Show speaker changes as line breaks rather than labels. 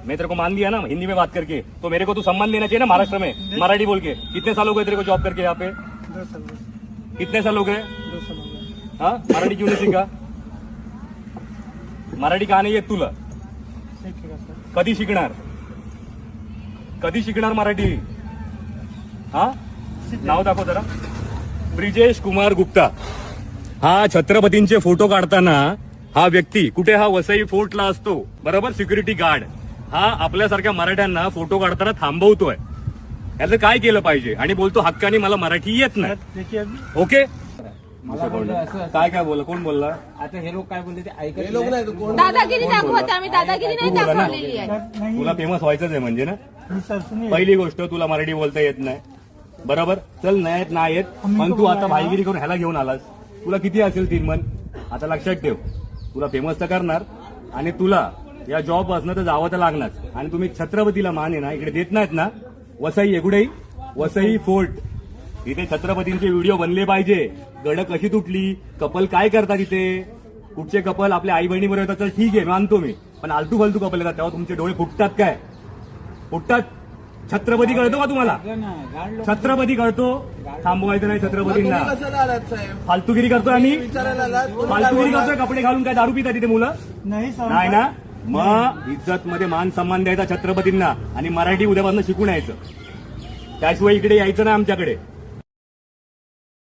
मैं तेरे को मान दिया ना हिंदी में बात करके, तो मेरे को तू सम्मान देना चाहिए ना महाराष्ट्र में, मराठी बोल के। कितने साल हो गए तेरे को जॉब करके यहाँ पे?
2 साल बस,
कितने साल हो गए?
2 साल हो गए।
हाँ, मराठी क्यों नाही शिका? मराठी का नाही येत तुला?
शिकेगा सर।
कधी शिकणार? कधी शिकणार मराठी? हा, नाव दाखव जरा. ब्रिजेश कुमार गुप्ता. हा छत्रपतींचे फोटो काढताना हा व्यक्ती कुठे, हा वसई फोर्टला असतो बरोबर, सिक्युरिटी गार्ड. हा आपल्यासारख्या मराठ्यांना फोटो काढताना थांबवतोय. याचं काय केलं पाहिजे? आणि बोलतो हक्काने मला मराठी येत नाही.
देखिए अभी
ओके,
मला बोललं असं
काय बोलला? कोण बोलला?
आता हे लोक काय बोलले ते ऐकत
दादागिरी दाखवत आम्ही, दादागिरी नाही
तू बोला ना.
दाखवलेली आहे.
नहीं
तुला फेमस व्हायचंच आहे म्हणजे ना.
नहीं सर सुनिए,
पहिली गोष्ट, तुला मराठी बोलता येत नाही बरोबर. चल नाही येत, मग तू आता भाईगिरी करून ह्याला घेऊन आलास. तुला किती असेल 3 मन? आता लक्षात ठेव, तुला फेमस तर करणार आणि तुला या जॉब असणं तर जावं तर लागणार. आणि तुम्ही छत्रपतीला मान आहे ना इकडे देत नाहीत ना. वसई एकुडेही वसई फोर्ट, इथे छत्रपतींचे व्हिडिओ बनले पाहिजे. गड कशी तुटली, कपल काय करतात इथे, कुठचे कपल आपल्या आई बहिणीबरोबर येतात तर ठीक आहे मानतो मी, पण आलतू फालतू कपल येतात तेव्हा तुमचे डोळे फुटतात काय? फुटतात. छत्रपती कळतो का तुम्हाला? छत्रपती कळतो. थांबवायचं नाही छत्रपतींना. फालतूगिरी करतोय आम्ही, फालतूगिरी करतोय. कपडे घालून काय दारू पितात तिथे मुलं?
नहीं सर
नाही ना. मग इज्जत मध्ये मान सन्मान द्यायचा छत्रपतींना आणि मराठी उद्यापासून शिकून यायचं. त्याशिवाय इकडे यायचं नाही आमच्याकडे.